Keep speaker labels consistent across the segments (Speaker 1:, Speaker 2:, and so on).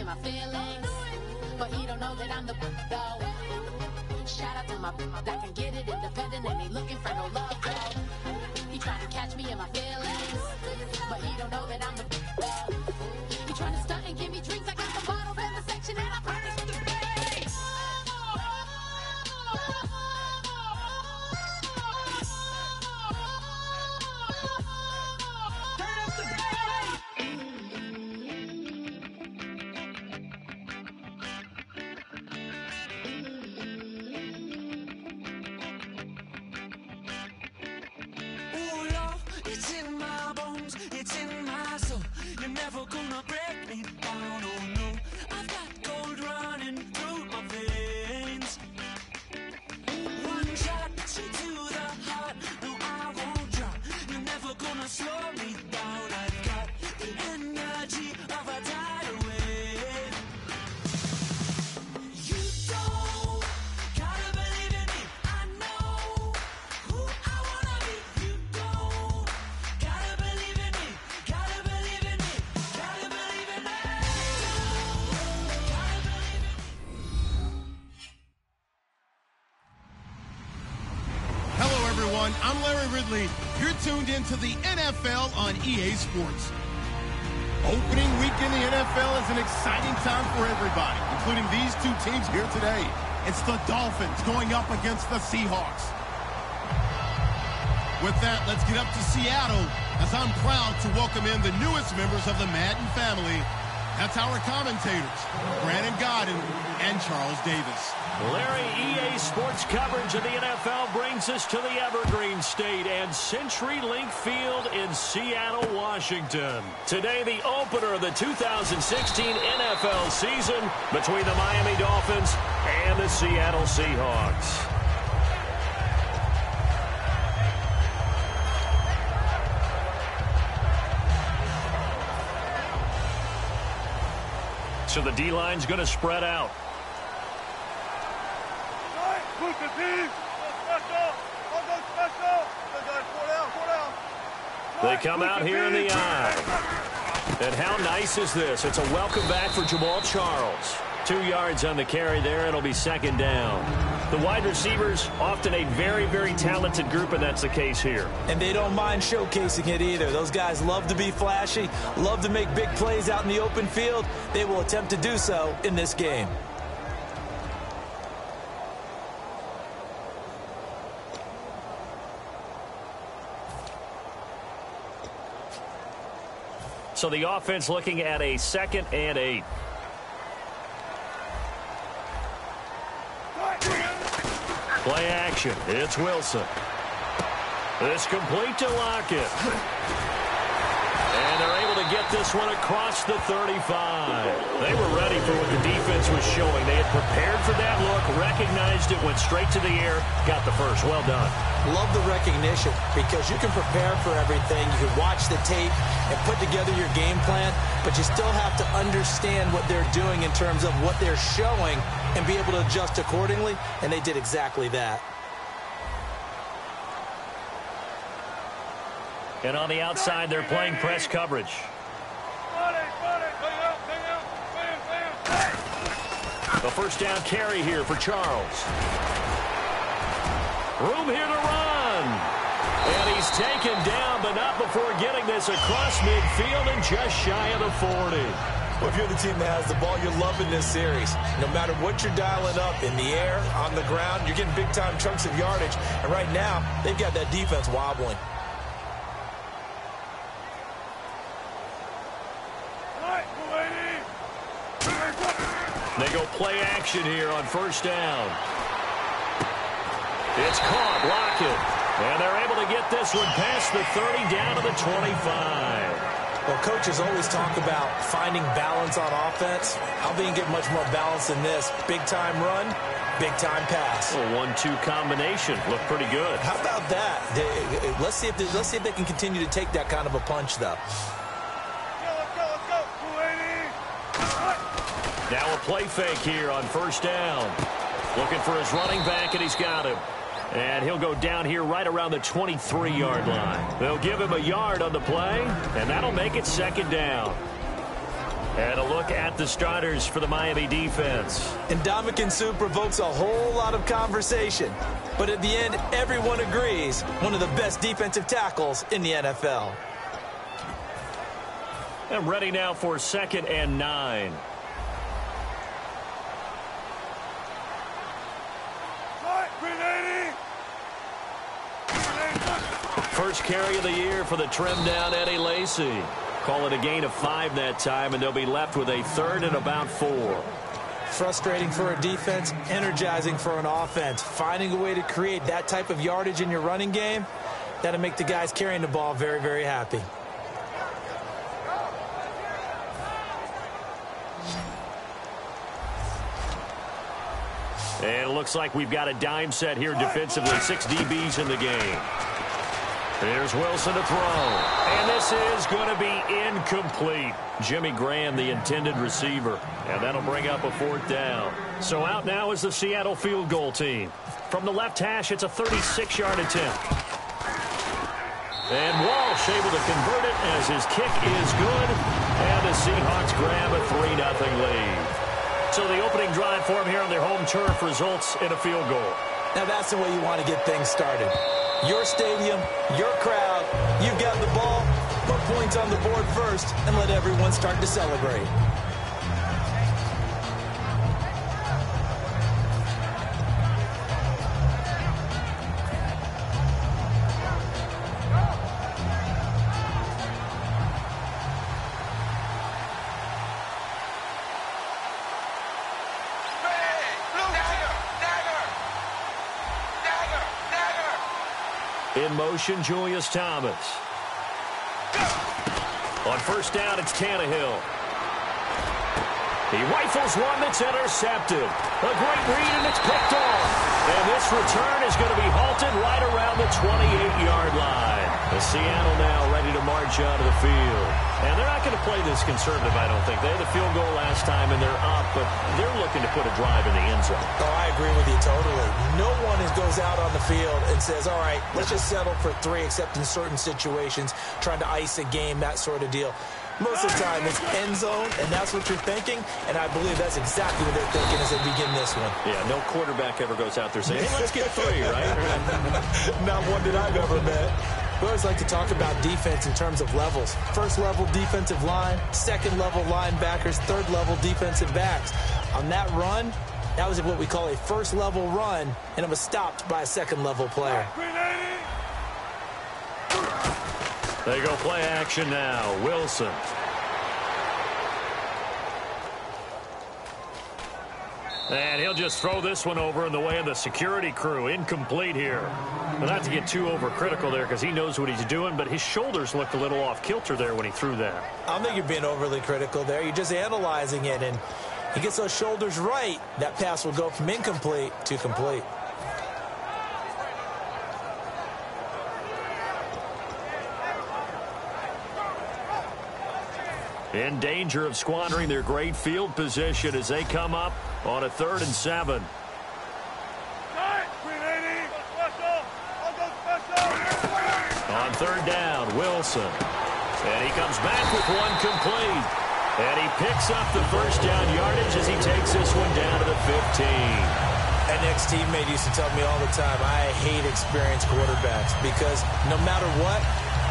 Speaker 1: my feelings, but he don't know that I'm the though. Shout out to my that can get it independent and ain't looking for no love though. He trying to catch me in my feelings, but he don't know that I'm the though. He trying to stunt and give me drinks. I got the bottles in the section and I promise with the bass.
Speaker 2: Never gonna break me down, oh no. I've got gold running through my veins. One shot to the heart, no I won't drop. You're never gonna slow me down. I've got the energy of a tidal wave. You don't gotta believe in me, I know who I wanna be. You don't gotta believe in me, gotta believe in me.
Speaker 3: Hello, everyone. I'm Larry Ridley. You're tuned into the NFL on EA Sports. Opening week in the NFL is an exciting time for everybody, including these two teams here today. It's the Dolphins going up against the Seahawks. With that, let's get up to Seattle as I'm proud to welcome in the newest members of the Madden family. That's our commentators, Brandon Godden and Charles Davis.
Speaker 4: Larry, EA Sports coverage of the NFL brings us to the Evergreen State and CenturyLink Field in Seattle, Washington. Today, the opener of the 2016 NFL season between the Miami Dolphins and the Seattle Seahawks. So the D-line's going to spread out. They come out here in the eye. And how nice is this? It's a welcome back for Jamaal Charles. 2 yards on the carry there. It'll be second down. The wide receivers, often a very, very talented group, and that's the case here.
Speaker 5: And they don't mind showcasing it either. Those guys love to be flashy, love to make big plays out in the open field. They will attempt to do so in this game.
Speaker 4: So the offense looking at a 2nd and 8. Play action. It's Wilson. It's complete to Lockett. And they're able to get this one across the 35. They were ready for what the defense was showing. They had prepared for that look, recognized it, went straight to the air, got the first. Well done.
Speaker 5: Love the recognition because you can prepare for everything. You can watch the tape and put together your game plan, but you still have to understand what they're doing in terms of what they're showing and be able to adjust accordingly, and they did exactly that.
Speaker 4: And on the outside, they're playing press coverage. The first down carry here for Charles. Room here to run. And he's taken down, but not before getting this across midfield and just shy of the 40.
Speaker 5: Well, if you're the team that has the ball, you're loving this series. No matter what you're dialing up, in the air, on the ground, you're getting big-time chunks of yardage. And right now, they've got that defense wobbling.
Speaker 4: They go play action here on first down. It's caught, Lockett. And they're able to get this one past the 30 down to the 25.
Speaker 5: Well, coaches always talk about finding balance on offense. How they can get much more balance than this? Big-time run, big-time pass.
Speaker 4: A 1-2 combination. Looked pretty good.
Speaker 5: How about that? Let's see if they can continue to take that kind of a punch, though.
Speaker 4: Now a play fake here on first down. Looking for his running back, and he's got him. And he'll go down here right around the 23-yard line. They'll give him a yard on the play, and that'll make it second down. And a look at the starters for the Miami defense.
Speaker 5: Ndamukong Suh provokes a whole lot of conversation. But at the end, everyone agrees, one of the best defensive tackles in the NFL.
Speaker 4: And ready now for 2nd and 9. First carry of the year for the trimmed down Eddie Lacy. Call it a gain of 5 that time, and they'll be left with a 3rd and about 4.
Speaker 5: Frustrating for a defense, energizing for an offense. Finding a way to create that type of yardage in your running game, that'll make the guys carrying the ball very, very happy.
Speaker 4: And it looks like we've got a dime set here defensively. 6 DBs in the game. Here's Wilson to throw. And this is going to be incomplete. Jimmy Graham, the intended receiver. And that'll bring up a 4th down. So out now is the Seattle field goal team. From the left hash, it's a 36-yard attempt. And Walsh able to convert it as his kick is good. And the Seahawks grab a 3-0 lead. So the opening drive for them here on their home turf results in a field goal.
Speaker 5: Now that's the way you want to get things started. Your stadium, your crowd, you've got the ball, put points on the board first, and let everyone start to celebrate.
Speaker 4: In motion, Julius Thomas. On 1st down, it's Tannehill. He rifles one that's intercepted. A great read, and it's picked off. And this return is going to be halted right around the 28-yard line. The Seattle now ready to march out of the field. And they're not going to play this conservative, I don't think. They had the field goal last time, and they're up, but they're looking to put a drive in the end zone.
Speaker 5: Oh, I agree with you totally. No one goes out on the field and says, all right, let's just settle for 3, except in certain situations, trying to ice a game, that sort of deal. Most of the time, it's end zone, and that's what you're thinking, and I believe that's exactly what they're thinking as they begin this one.
Speaker 4: Yeah, no quarterback ever goes out there saying, hey, let's get 3, right?
Speaker 5: Not one that I've ever met. We always like to talk about defense in terms of levels. 1st level defensive line, 2nd level linebackers, 3rd level defensive backs. On that run, that was what we call a 1st level run, and it was stopped by a 2nd level player.
Speaker 4: They go play action now. Wilson. And he'll just throw this one over in the way of the security crew. Incomplete here. Well, not to get too overcritical there because he knows what he's doing, but his shoulders looked a little off kilter there when he threw that.
Speaker 5: I don't think you're being overly critical there. You're just analyzing it, and he gets those shoulders right. That pass will go from incomplete to complete.
Speaker 4: In danger of squandering their great field position as they come up on a 3rd and 7. On 3rd down, Wilson. And he comes back with one complete. And he picks up the 1st down yardage as he takes this one down to the 15.
Speaker 5: An ex-teammate used to tell me all the time, I hate experienced quarterbacks because no matter what,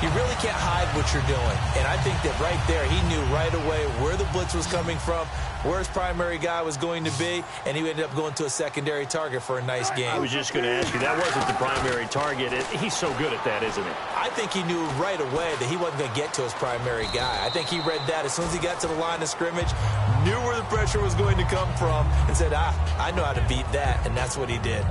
Speaker 5: you really can't hide what you're doing. And I think that right there, he knew right away where the blitz was coming from, where his primary guy was going to be, and he ended up going to a secondary target for a nice game.
Speaker 4: I was just going to ask you, that wasn't the primary target. He's so good at that, isn't he?
Speaker 5: I think he knew right away that he wasn't going to get to his primary guy. I think he read that as soon as he got to the line of scrimmage, knew where the pressure was going to come from, and said, I know how to beat that, and that's what he did.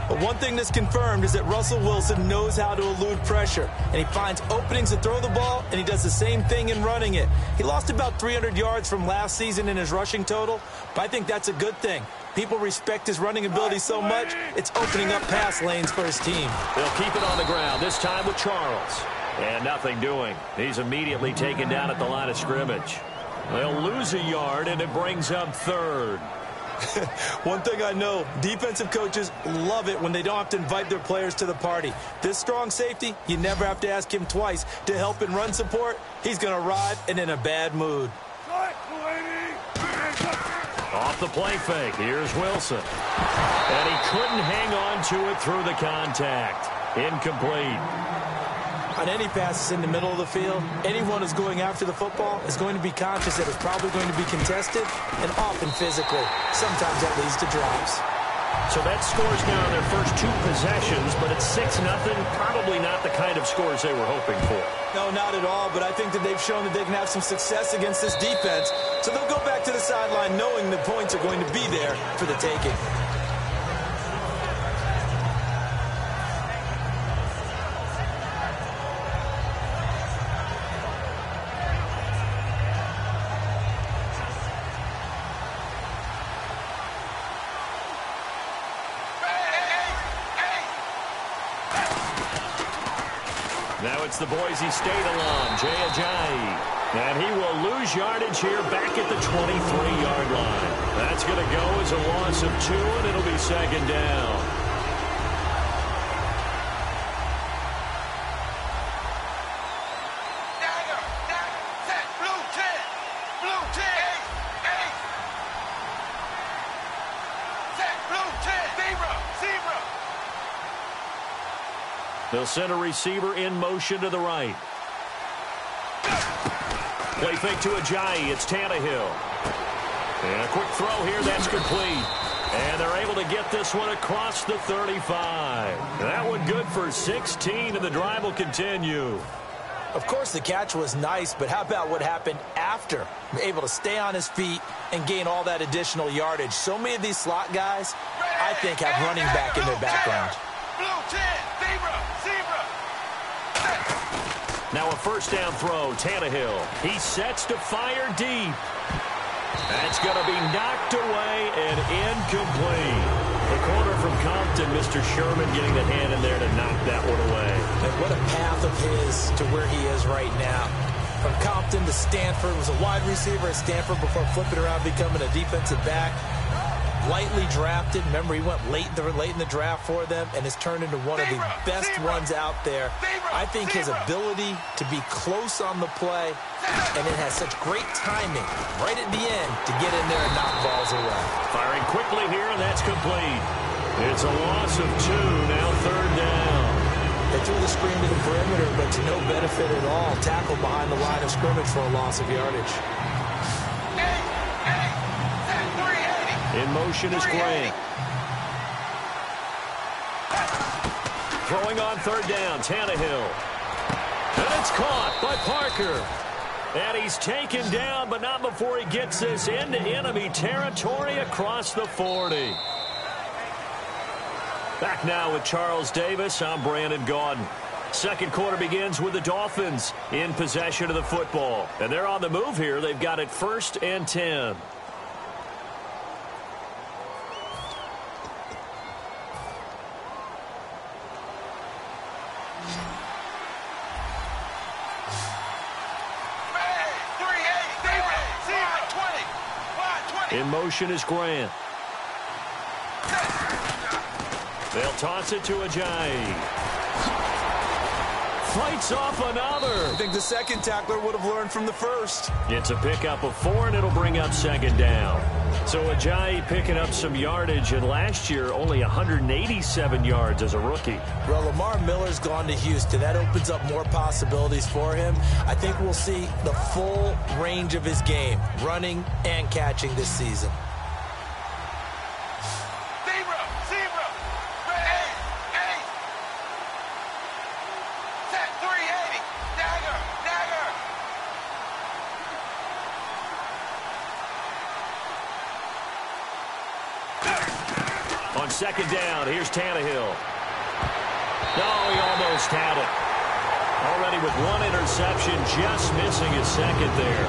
Speaker 5: But one thing that's confirmed is that Russell Wilson knows how to elude pressure, and he finds openings to throw the ball, and he does the same thing in running it. He lost about 300 yards from last season in his rushing total, but I think that's a good thing. People respect his running ability so much, it's opening up pass lanes for his team.
Speaker 4: They'll keep it on the ground, this time with Charles. And nothing doing. He's immediately taken down at the line of scrimmage. They'll lose a yard, and it brings up 3rd.
Speaker 5: One thing I know, defensive coaches love it when they don't have to invite their players to the party. This strong safety, you never have to ask him twice to help in run support. He's going to arrive and in a bad mood.
Speaker 4: Off the play fake, here's Wilson. And he couldn't hang on to it through the contact. Incomplete.
Speaker 5: On any passes in the middle of the field, anyone who's going after the football is going to be conscious that it's probably going to be contested and often physically. Sometimes that leads to drops.
Speaker 4: So that scores now on their first 2 possessions, but it's 6-0. Probably not the kind of scores they were hoping for.
Speaker 5: No, not at all, but I think that they've shown that they can have some success against this defense. So they'll go back to the sideline knowing the points are going to be there for the taking.
Speaker 4: Now it's the Boise State alum, Jay Ajayi. And he will lose yardage here back at the 23-yard line. That's going to go as a loss of 2, and it'll be second down. They'll send a receiver in motion to the right. Play fake to Ajayi. It's Tannehill. And a quick throw here. That's complete. And they're able to get this one across the 35. That one good for 16, and the drive will continue.
Speaker 5: Of course, the catch was nice, but how about what happened after? Able to stay on his feet and gain all that additional yardage. So many of these slot guys, I think, have running back in their background.
Speaker 4: Now a first down throw, Tannehill. He sets to fire deep. That's going to be knocked away and incomplete. The corner from Compton, Mr. Sherman, getting the hand in there to knock that one away.
Speaker 5: And what a path of his to where he is right now. From Compton to Stanford, was a wide receiver at Stanford before flipping around, becoming a defensive back. Lightly drafted. Remember, he went late in the draft for them and has turned into one of the best ones out there. I think his ability to be close on the play, and it has such great timing right at the end to get in there and knock balls away.
Speaker 4: Firing quickly here, and that's complete. It's a loss of 2, now third down.
Speaker 5: They threw the screen to the perimeter, but to no benefit at all. Tackled behind the line of scrimmage for a loss of yardage.
Speaker 4: In motion is Grant. Throwing on third down, Tannehill. And it's caught by Parker. And he's taken down, but not before he gets this into enemy territory across the 40. Back now with Charles Davis. I'm Brandon Gaudin. Second quarter begins with the Dolphins in possession of the football. And they're on the move here. They've got it 1st and 10. In motion is Grant. They'll toss it to Ajayi. Fights off another.
Speaker 5: I think the second tackler would have learned from the first.
Speaker 4: It's a pickup of 4, and it'll bring up second down. So Ajayi picking up some yardage, and last year only 187 yards as a rookie.
Speaker 5: Well, Lamar Miller's gone to Houston. That opens up more possibilities for him. I think we'll see the full range of his game, running and catching this season.
Speaker 4: On second down, here's Tannehill. No, he almost had it. Already with 1 interception, just missing his second there.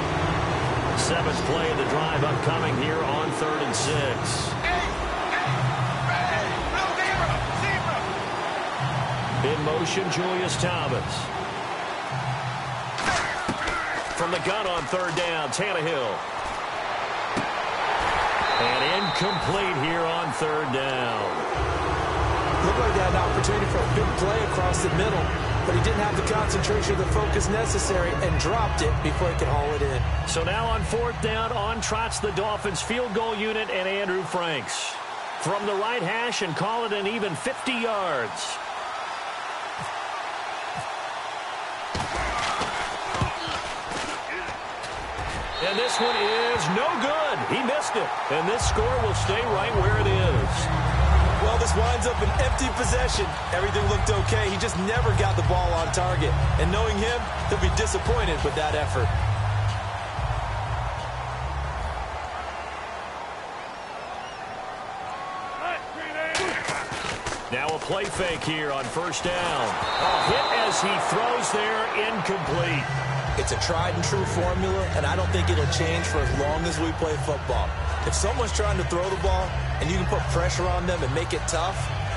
Speaker 4: 7th play of the drive upcoming here on 3rd and 6. In motion, Julius Thomas. From the gun on 3rd down, Tannehill. And incomplete here on 3rd down.
Speaker 5: Looked like they had an opportunity for a big play across the middle. but he didn't have the concentration or the focus necessary and dropped it before he could haul it in.
Speaker 4: So now on 4th down, on trots the Dolphins field goal unit and Andrew Franks. From the right hash and call it an even 50 yards. And this one is no good. He missed it. And this score will stay right where it is.
Speaker 5: Well, this winds up an empty possession. Everything looked okay. He just never got the ball on target. And knowing him, he'll be disappointed with that effort.
Speaker 4: Now a play fake here on 1st down. A hit as he throws there, incomplete.
Speaker 5: It's a tried and true formula, and I don't think it'll change for as long as we play football. If someone's trying to throw the ball and you can put pressure on them and make it tough,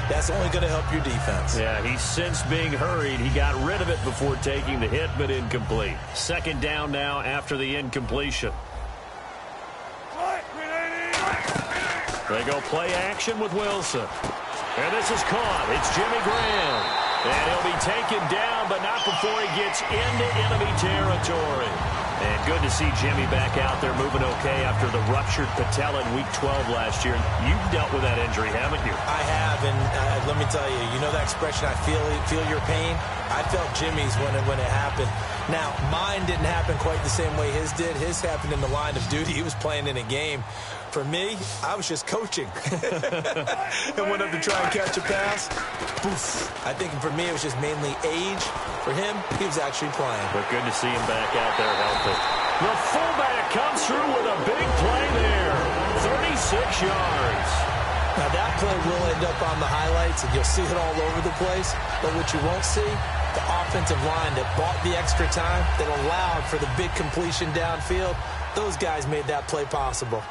Speaker 5: that's only going to help your defense.
Speaker 4: Yeah, he's since being hurried. He got rid of it before taking the hit, but incomplete. 2nd down now after the incompletion. They go play action with Wilson. And this is caught. It's Jimmy Graham. And he'll be taken down, but not before he gets into enemy territory. And good to see Jimmy back out there moving okay after the ruptured patella in Week 12 last year. You've dealt with that injury, haven't you?
Speaker 5: I have, and let me tell you, you know that expression, I feel your pain? I felt Jimmy's when it happened. Now, mine didn't happen quite the same way his did. His happened in the line of duty. He was playing in a game. For me, I was just coaching. And went up to try and catch a pass. Poof. I think for me, it was just mainly age. For him, he was actually playing.
Speaker 4: But good to see him back out there healthy. The fullback comes through with a big play there. 36 yards.
Speaker 5: Now, that play will end up on the highlights, and you'll see it all over the place. But what you won't see, the offensive line that bought the extra time, that allowed for the big completion downfield, those guys made that play possible.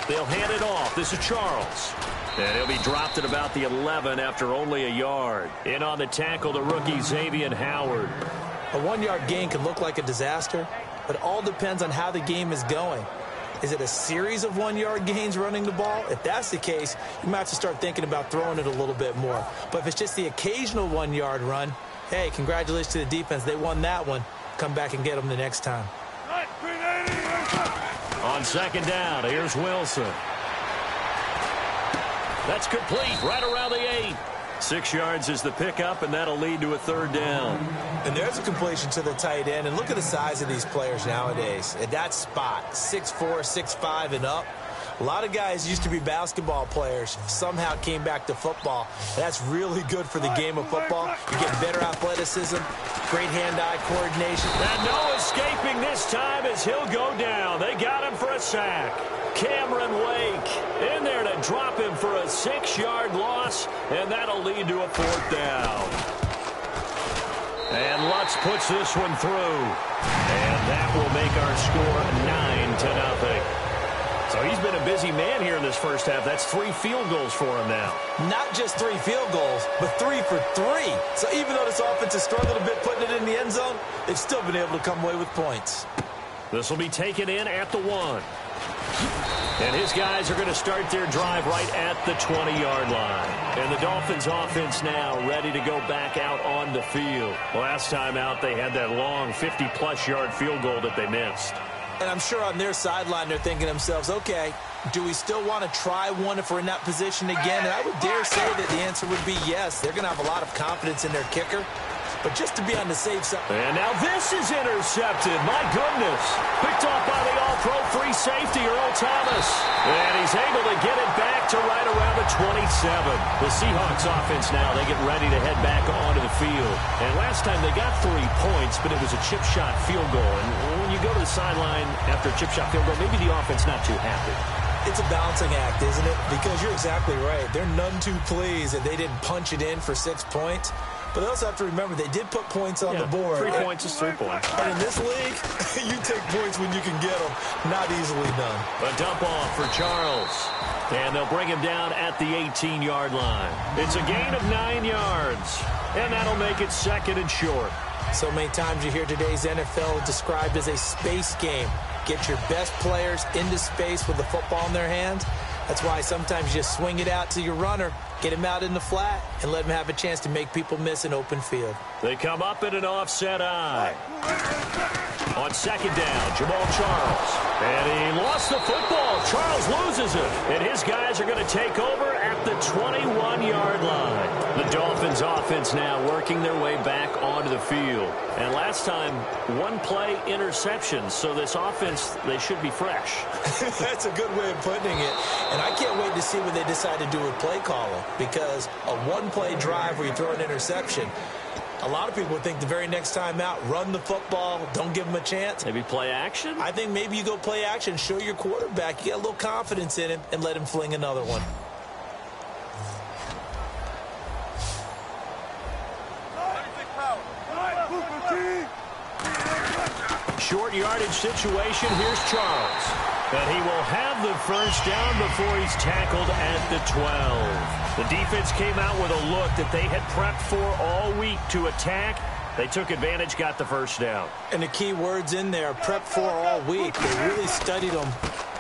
Speaker 4: They'll hand it off. This is Charles. And he'll be dropped at about the 11 after only a yard. In on the tackle, the rookie Xavier Howard.
Speaker 5: A 1-yard gain can look like a disaster, but it all depends on how the game is going. Is it a series of 1-yard gains running the ball? If that's the case, you might have to start thinking about throwing it a little bit more. But if it's just the occasional 1-yard run, hey, congratulations to the defense. They won that one. Come back and get them the next time.
Speaker 4: On 2nd down, here's Wilson. That's complete right around the 8. 6 yards is the pickup, and that'll lead to a 3rd down.
Speaker 5: And there's a completion to the tight end. And look at the size of these players nowadays. At that spot, 6'4", 6'5", and up. A lot of guys used to be basketball players, somehow came back to football. That's really good for the game of football. You get better athleticism, great hand-eye coordination.
Speaker 4: And no escaping this time as he'll go down. They got him for a sack. Cameron Wake in there to drop him for a 6-yard loss, and that'll lead to a 4th down. And Lutz puts this one through. And that will make our score 9-0. So he's been a busy man here in this first half. That's 3 field goals for him now.
Speaker 5: Not just 3 field goals, but 3 for 3. So even though this offense has struggled a bit putting it in the end zone, they've still been able to come away with points.
Speaker 4: This will be taken in at the 1. And his guys are going to start their drive right at the 20-yard line. And the Dolphins offense now ready to go back out on the field. Last time out, they had that long 50-plus yard field goal that they missed.
Speaker 5: And I'm sure on their sideline they're thinking to themselves, okay, do we still want to try one if we're in that position again? And I would dare say that the answer would be yes. They're going to have a lot of confidence in their kicker. But just to be on the safe side.
Speaker 4: And now this is intercepted. My goodness. Picked off by the all-pro free safety, Earl Thomas. And he's able to get it back to right around the 27. The Seahawks offense now, they get ready to head back onto the field. And last time they got 3 points, but it was a chip shot field goal. And when you go to the sideline after a chip shot field goal, maybe the offense not too happy.
Speaker 5: It's a balancing act, isn't it? Because you're exactly right. They're none too pleased that they didn't punch it in for 6 points. But they also have to remember they did put points on the board.
Speaker 4: 3 points is 3 points.
Speaker 5: And in this league, you take points when you can get them. Not easily done.
Speaker 4: A dump off for Charles. And they'll bring him down at the 18-yard line. It's a gain of 9 yards. And that'll make it 2nd and short.
Speaker 5: So many times you hear today's NFL described as a space game. Get your best players into space with the football in their hands. That's why sometimes you just swing it out to your runner, get him out in the flat, and let him have a chance to make people miss an open field.
Speaker 4: They come up in an offset eye. On second down, Jamal Charles. And he lost the football. Charles loses it. And his guys are going to take over at the 21-yard line. The Dolphins offense now working their way back onto the field. And last time, one-play interception. So this offense, they should be fresh.
Speaker 5: That's a good way of putting it. And I can't wait to see what they decide to do with play calling. Because a one-play drive where you throw an interception, a lot of people would think the very next time out, run the football, don't give him a chance.
Speaker 4: Maybe play action?
Speaker 5: I think maybe you go play action, show your quarterback, you get a little confidence in him, and let him fling another one.
Speaker 4: Short yardage situation. Here's Charles. And he will have the first down before he's tackled at the 12. The defense came out with a look that they had prepped for all week to attack. They took advantage, got the first down.
Speaker 5: And the key words in there, prep for all week. They really studied them,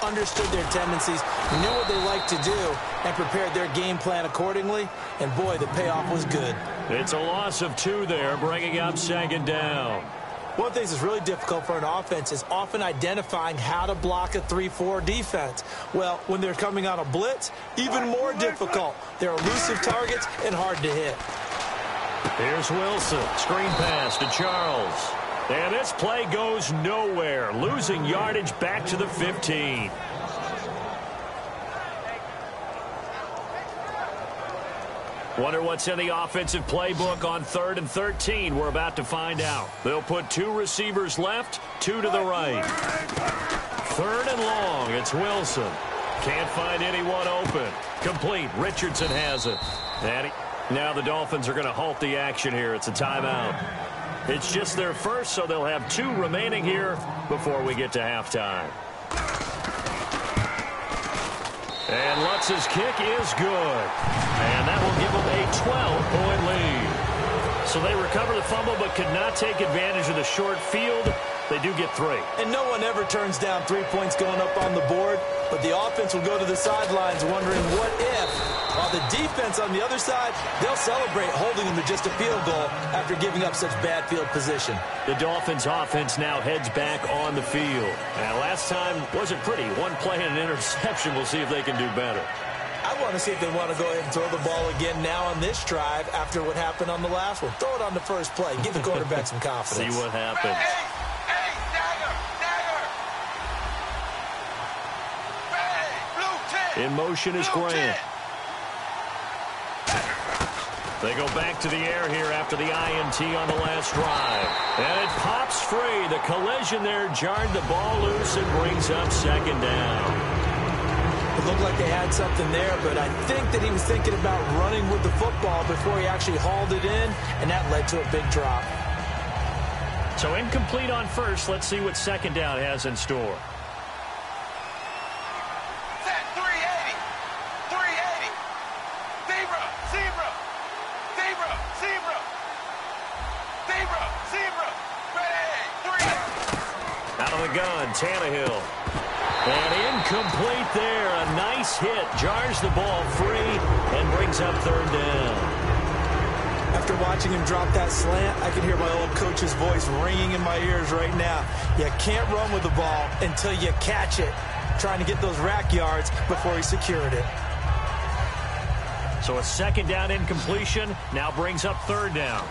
Speaker 5: understood their tendencies, knew what they liked to do, and prepared their game plan accordingly. And, boy, the payoff was good.
Speaker 4: It's a loss of 2 there, bringing up second down.
Speaker 5: One of the things that's really difficult for an offense is often identifying how to block a 3-4 defense. Well, when they're coming on a blitz, even more difficult. They're elusive targets and hard to hit.
Speaker 4: Here's Wilson. Screen pass to Charles. And this play goes nowhere. Losing yardage back to the 15. Wonder what's in the offensive playbook on 3rd and 13. We're about to find out. They'll put 2 receivers left, 2 to the right. 3rd and long. It's Wilson. Can't find anyone open. Complete. Richardson has it. Now the Dolphins are going to halt the action here. It's a timeout. It's just their first, so they'll have 2 remaining here before we get to halftime. And Lutz's kick is good. And that will give them a 12-point lead. So they recover the fumble but could not take advantage of the short field. They do get 3.
Speaker 5: And no one ever turns down 3 points going up on the board, but the offense will go to the sidelines wondering what if. While the defense on the other side, they'll celebrate holding them to just a field goal after giving up such bad field position.
Speaker 4: The Dolphins offense now heads back on the field. Now, last time wasn't pretty. 1 play and an interception. We'll see if they can do better.
Speaker 5: I want to see if they want to go ahead and throw the ball again now on this drive after what happened on the last one. Throw it on the first play. Give the quarterback some confidence.
Speaker 4: See what happens. In motion is Grant. They go back to the air here after the INT on the last drive. And it pops free. The collision there jarred the ball loose and brings up second down.
Speaker 5: It looked like they had something there, but I think that he was thinking about running with the football before he actually hauled it in, and that led to a big drop.
Speaker 4: So incomplete on first. Let's see what second down has in store. Gun, Tannehill. And incomplete there. A nice hit. Jars the ball free and brings up 3rd down.
Speaker 5: After watching him drop that slant, I can hear my old coach's voice ringing in my ears right now. You can't run with the ball until you catch it. Trying to get those rack yards before he secured it.
Speaker 4: So a second down incompletion now brings up 3rd down.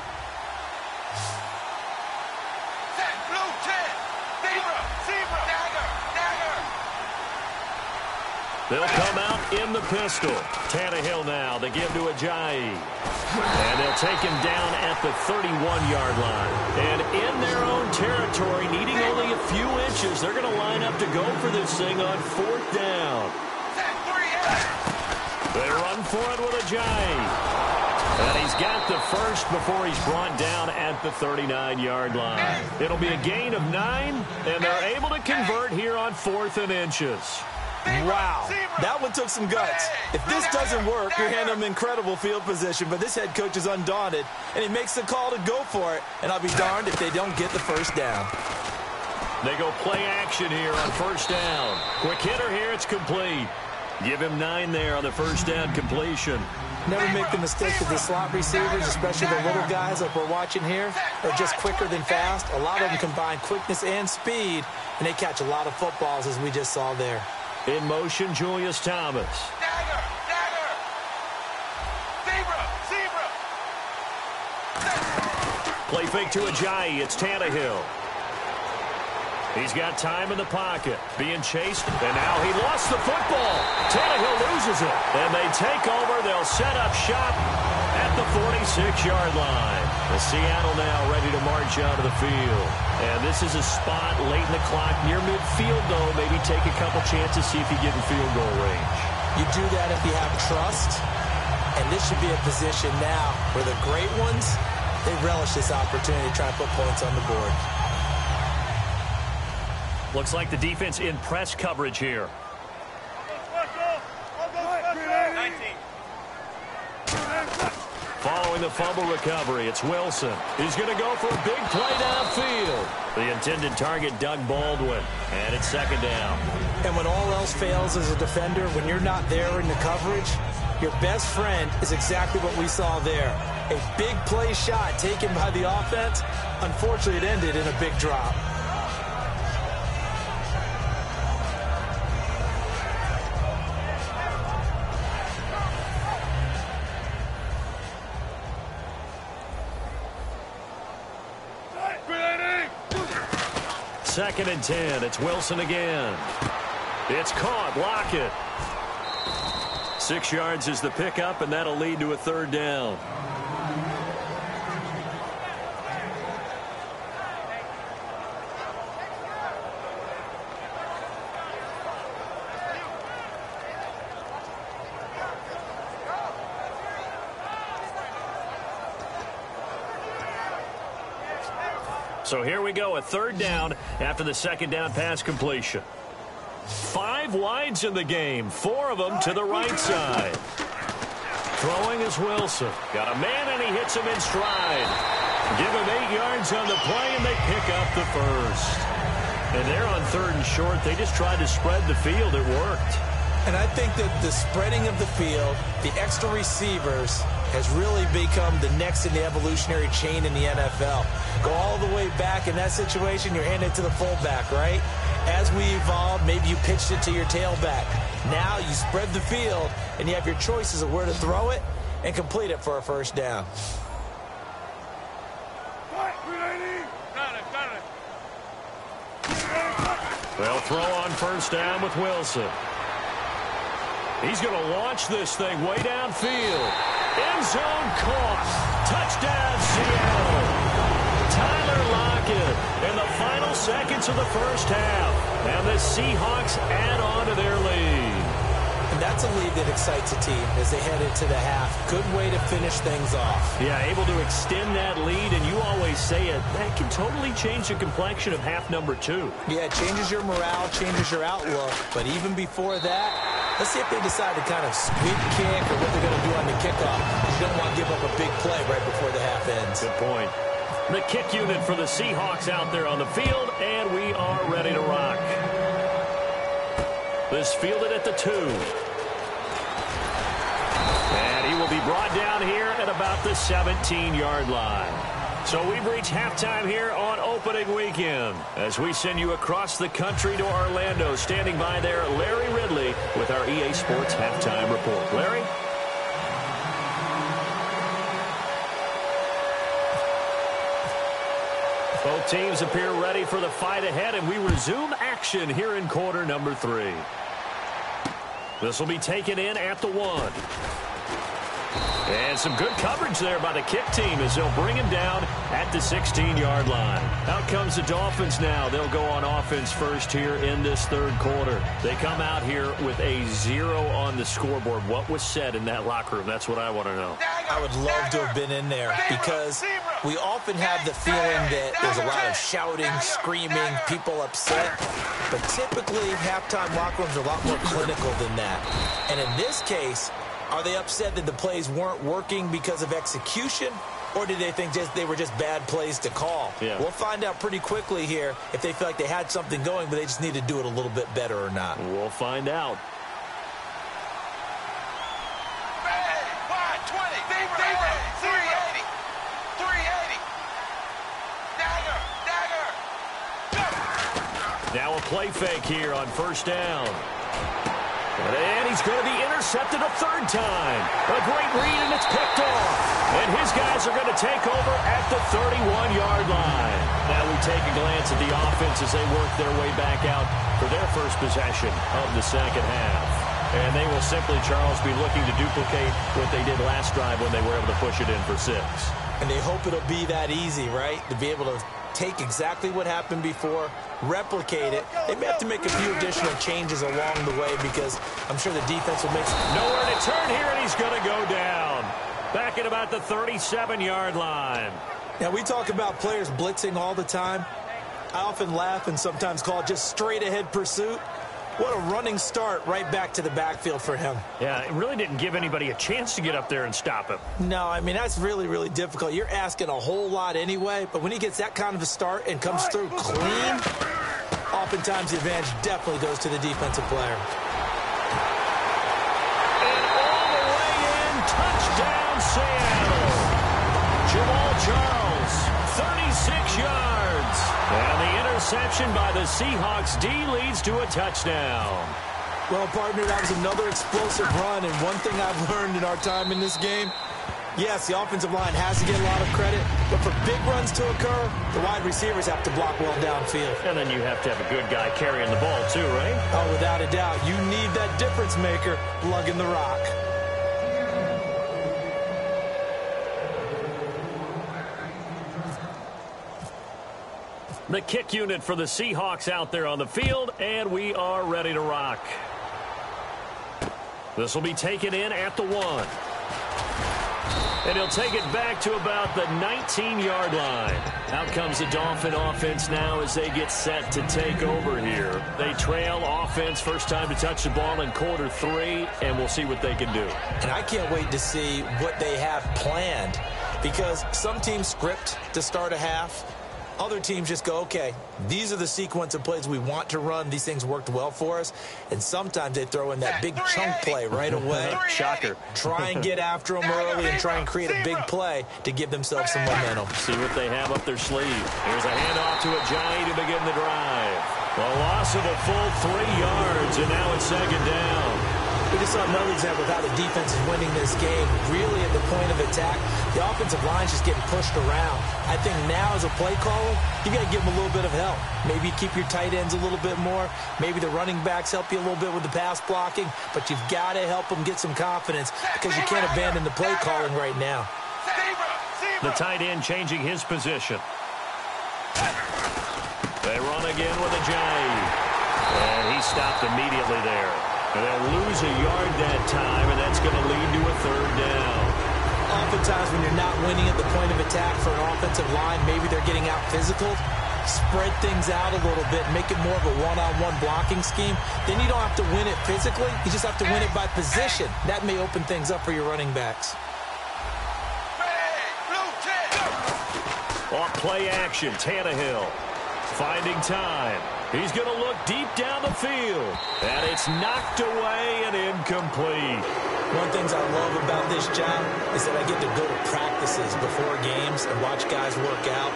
Speaker 4: They'll come out in the pistol. Tannehill now. They give to Ajayi. And they'll take him down at the 31-yard line. And in their own territory, needing only a few inches, they're going to line up to go for this thing on 4th down. They run for it with Ajayi. And he's got the first before he's brought down at the 39-yard line. It'll be a gain of 9, and they're able to convert here on 4th and inches.
Speaker 5: Wow, that one took some guts. If this doesn't work, you're handing them incredible field position, but this head coach is undaunted, and he makes the call to go for it, and I'll be darned if they don't get the first down.
Speaker 4: They go play action here on 1st down. Quick hitter here, it's complete. Give him 9 there on the first down completion.
Speaker 5: Never make the mistake that the slot receivers, especially the little guys like we're watching here, are just quicker than fast. A lot of them combine quickness and speed, and they catch a lot of footballs, as we just saw there.
Speaker 4: In motion, Julius Thomas.
Speaker 6: Dagger! Zebra!
Speaker 4: Play fake to Ajayi. It's Tannehill. He's got time in the pocket. Being chased, and now he lost the football. Tannehill loses it. And they take over. They'll set up shop at the 46-yard line. The Seattle now ready to march out of the field. And this is a spot late in the clock near midfield, though. Maybe take a couple chances, see if you get in field goal range.
Speaker 5: You do that if you have trust. And this should be a position now where the great ones, they relish this opportunity to try and put points on the board.
Speaker 4: Looks like the defense in press coverage here.
Speaker 6: 19.
Speaker 4: Following the fumble recovery, it's Wilson. He's going to go for a big play downfield. The intended target, Doug Baldwin. And it's second down.
Speaker 5: And when all else fails as a defender, when you're not there in the coverage, your best friend is exactly what we saw there. A big play shot taken by the offense. Unfortunately, it ended in a big drop.
Speaker 4: Second and 10. It's Wilson again. It's caught. Lockett. 6 yards is the pickup, and that'll lead to a third down. So here we go, a third down after the second down pass completion. 5 wides in the game, 4 of them to the right side. Throwing is Wilson. Got a man, and he hits him in stride. Give him 8 yards on the play, and they pick up the first. And they're on third and short. They just tried to spread the field. It worked.
Speaker 5: And I think that the spreading of the field, the extra receivers, has really become the next in the evolutionary chain in the NFL. Go all the way back in that situation, you're handing it to the fullback, right? As we evolved, maybe you pitched it to your tailback. Now you spread the field, and you have your choices of where to throw it and complete it for a first down.
Speaker 4: They'll throw on first down with Wilson. He's going to launch this thing way downfield. End zone caught. Touchdown, Seattle. Tyler Lockett in the final seconds of the first half. And the Seahawks add on to their lead.
Speaker 5: And that's a lead that excites a team as they head into the half. Good way to finish things off.
Speaker 4: Yeah, able to extend that lead, and you always say it, that can totally change the complexion of half number 2.
Speaker 5: Yeah, it changes your morale, changes your outlook. But even before that, let's see if they decide to kind of sweep kick or what they're going to do on the kickoff. You don't want to give up a big play right before the half ends.
Speaker 4: Good point. The kick unit for the Seahawks out there on the field, and we are ready to rock. This fielded at the 2. And he will be brought down here at about the 17-yard line. So we've reached halftime here on opening weekend as we send you across the country to Orlando. Standing by there, Larry Ridley with our EA Sports Halftime Report. Larry? Both teams appear ready for the fight ahead, and we resume action here in quarter number 3. This will be taken in at the 1. And some good coverage there by the kick team as they'll bring him down at the 16-yard line. Out comes the Dolphins now. They'll go on offense first here in this third quarter. They come out here with a 0 on the scoreboard. What was said in that locker room? That's what I want to know.
Speaker 5: I would love to have been in there because we often have the feeling that there's a lot of shouting, screaming, people upset. But typically, halftime locker rooms are a lot more clinical than that. And in this case, are they upset that the plays weren't working because of execution, or did they think they were just bad plays to call?
Speaker 4: Yeah.
Speaker 5: We'll find out pretty quickly here if they feel like they had something going, but they just need to do it a little bit better or not.
Speaker 4: We'll find out.
Speaker 6: Zebra. 380. 380. Dagger. Dagger.
Speaker 4: Now a play fake here on first down. And he's going to be intercepted a third time. A great read, and it's picked off. And his guys are going to take over at the 31-yard line. Now we take a glance at the offense as they work their way back out for their first possession of the second half. And they will simply, Charles, be looking to duplicate what they did last drive when they were able to push it in for 6.
Speaker 5: And they hope it'll be that easy, right? To be able to take exactly what happened before, replicate it. They may have to make a few additional changes along the way because I'm sure the defense will make
Speaker 4: nowhere to turn here, and he's going to go down. Back at about the 37-yard line.
Speaker 5: Now, we talk about players blitzing all the time. I often laugh and sometimes call it just straight-ahead pursuit. What a running start right back to the backfield for him.
Speaker 4: Yeah, it really didn't give anybody a chance to get up there and stop him.
Speaker 5: No, I mean, that's really, really difficult. You're asking a whole lot anyway, but when he gets that kind of a start and comes through clean, oftentimes the advantage definitely goes to the defensive player.
Speaker 4: And all the way in, touchdown Seattle. Jamal Charles, 36 yards. And the interception by the Seahawks D leads to a touchdown.
Speaker 5: Well, partner, that was another explosive run, and one thing I've learned in our time in this game, yes, the offensive line has to get a lot of credit, but for big runs to occur, the wide receivers have to block well downfield.
Speaker 4: And then you have to have a good guy carrying the ball too, right?
Speaker 5: Oh, without a doubt. You need that difference maker lugging the rock.
Speaker 4: The kick unit for the Seahawks out there on the field, and we are ready to rock. This will be taken in at the 1. And he'll take it back to about the 19-yard line. Out comes the Dolphin offense now as they get set to take over here. They trail offense, first time to touch the ball in quarter 3, and we'll see what they can do.
Speaker 5: And I can't wait to see what they have planned, because some teams script to start a half. Other teams just go, okay, these are the sequence of plays we want to run. These things worked well for us. And sometimes they throw in that big chunk play right away.
Speaker 4: Shocker.
Speaker 5: Try and get after them early and try and create a big play to give themselves some momentum.
Speaker 4: See what they have up their sleeve. Here's a handoff to Ajayi to begin the drive. A loss of a full 3 yards, and now it's second down.
Speaker 5: We just saw another example of how the defense is winning this game. Really at the point of attack, the offensive line's just getting pushed around. I think now as a play caller, you got to give them a little bit of help. Maybe keep your tight ends a little bit more. Maybe the running backs help you a little bit with the pass blocking. But you've got to help them get some confidence because you can't abandon the play calling right now.
Speaker 4: The tight end changing his position. They run again with Ajayi. And he stopped immediately there. And they'll lose a yard that time, and that's going to lead to a third down.
Speaker 5: Oftentimes when you're not winning at the point of attack for an offensive line, maybe they're getting out physical. Spread things out a little bit, make it more of a one-on-one blocking scheme. Then you don't have to win it physically. You just have to win it by position. That may open things up for your running backs.
Speaker 4: Off play action, Tannehill finding time. He's going to look deep down the field. And it's knocked away and incomplete.
Speaker 5: One of the things I love about this job is that I get to go to practices before games and watch guys work out.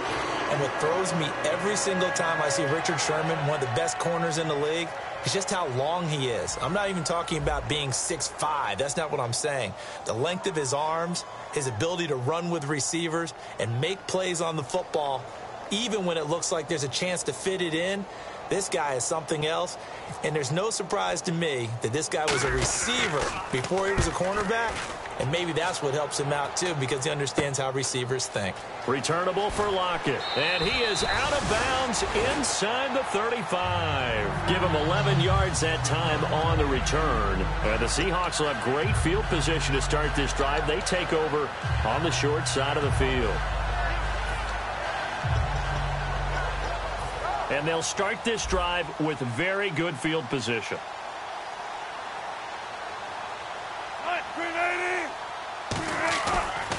Speaker 5: And what throws me every single time I see Richard Sherman, one of the best corners in the league, is just how long he is. I'm not even talking about being 6'5". That's not what I'm saying. The length of his arms, his ability to run with receivers and make plays on the football, even when it looks like there's a chance to fit it in. This guy is something else, and there's no surprise to me that this guy was a receiver before he was a cornerback, and maybe that's what helps him out too because he understands how receivers think.
Speaker 4: Returnable for Lockett, and he is out of bounds inside the 35. Give him 11 yards that time on the return. And the Seahawks will have great field position to start this drive. They take over on the short side of the field. And they'll start this drive with very good field position.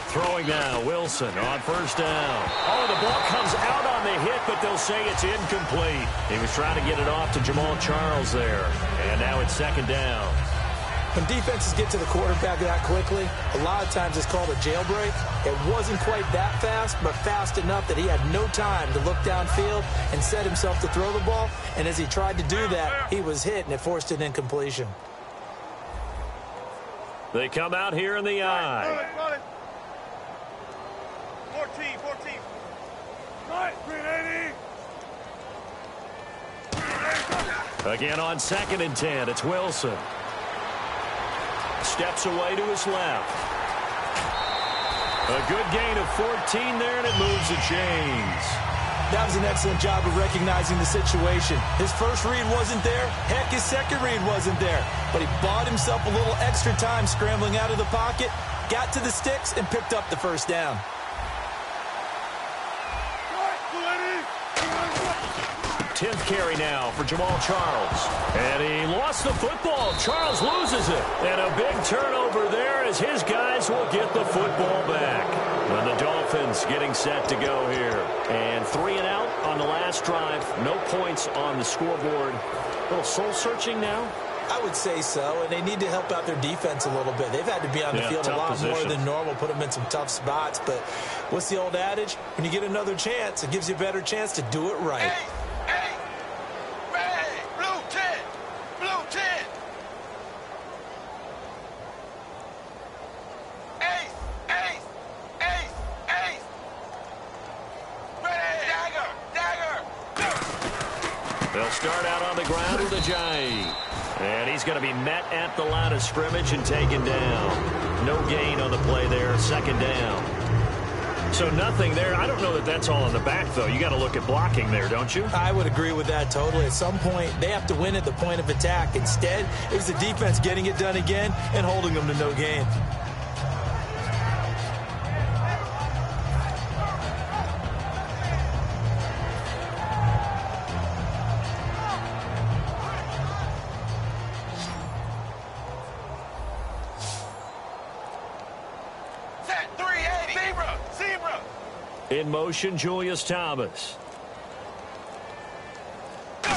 Speaker 4: Throwing now, Wilson on first down. Oh, the ball comes out on the hit, but they'll say it's incomplete. He was trying to get it off to Jamal Charles there. And now it's second down.
Speaker 5: When defenses get to the quarterback that quickly, a lot of times it's called a jailbreak. It wasn't quite that fast, but fast enough that he had no time to look downfield and set himself to throw the ball. And as he tried to do that, he was hit, and it forced an incompletion.
Speaker 4: They come out here in the eye.
Speaker 6: 14. 380.
Speaker 4: Again on 2nd and 10, it's Wilson. Steps away to his left. A good gain of 14 there, and it moves the chains.
Speaker 5: That was an excellent job of recognizing the situation. His first read wasn't there. Heck, his second read wasn't there. But he bought himself a little extra time scrambling out of the pocket, got to the sticks, and picked up the first down.
Speaker 4: 10th carry now for Jamal Charles. And he lost the football. Charles loses it. And a big turnover there as his guys will get the football back. And the Dolphins getting set to go here. And 3 and out on the last drive. No points on the scoreboard. A little soul-searching now.
Speaker 5: I would say so, and they need to help out their defense a little bit. They've had to be on the field a lot more than normal, put them in some tough spots. But what's the old adage? When you get another chance, it gives you a better chance to do it right.
Speaker 6: Hey! Red! Blue 10! Blue 10! Ace! Ready! Dagger!
Speaker 4: They'll start out on the ground with Ajayi. And he's going to be met at the line of scrimmage and taken down. No gain on the play there, 2nd down. So nothing there. I don't know that that's all in the back, though. You got to look at blocking there, don't you?
Speaker 5: I would agree with that totally. At some point, they have to win at the point of attack. Instead, it was the defense getting it done again and holding them to no gain.
Speaker 4: In motion, Julius Thomas.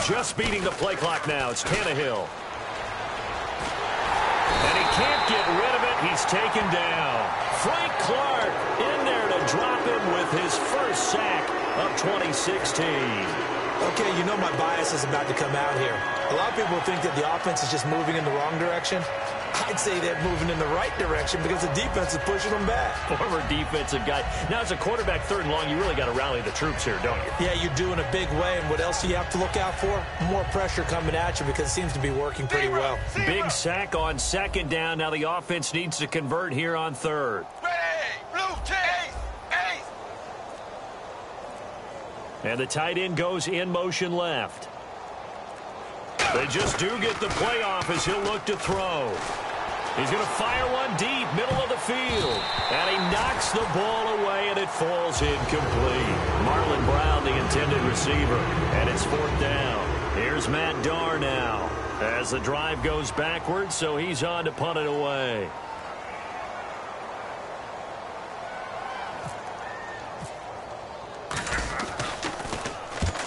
Speaker 4: Just beating the play clock now. It's Tannehill. And he can't get rid of it. He's taken down. Frank Clark in there to drop him with his first sack of 2016.
Speaker 5: Okay, you know my bias is about to come out here. A lot of people think that the offense is just moving in the wrong direction. I'd say they're moving in the right direction because the defense is pushing them back.
Speaker 4: Former defensive guy. Now, as a quarterback 3rd and long, you really got to rally the troops here, don't you?
Speaker 5: Yeah, you do in a big way. And what else do you have to look out for? More pressure coming at you because it seems to be working pretty well.
Speaker 4: Big sack on 2nd down. Now the offense needs to convert here on 3rd.
Speaker 6: Ready! Blue 10! Ace!
Speaker 4: And the tight end goes in motion left. They just do get the play off as he'll look to throw. He's going to fire one deep, middle of the field. And he knocks the ball away, and it falls incomplete. Marlon Brown, the intended receiver, and it's 4th down. Here's Matt Darr now as the drive goes backwards, so he's on to punt it away.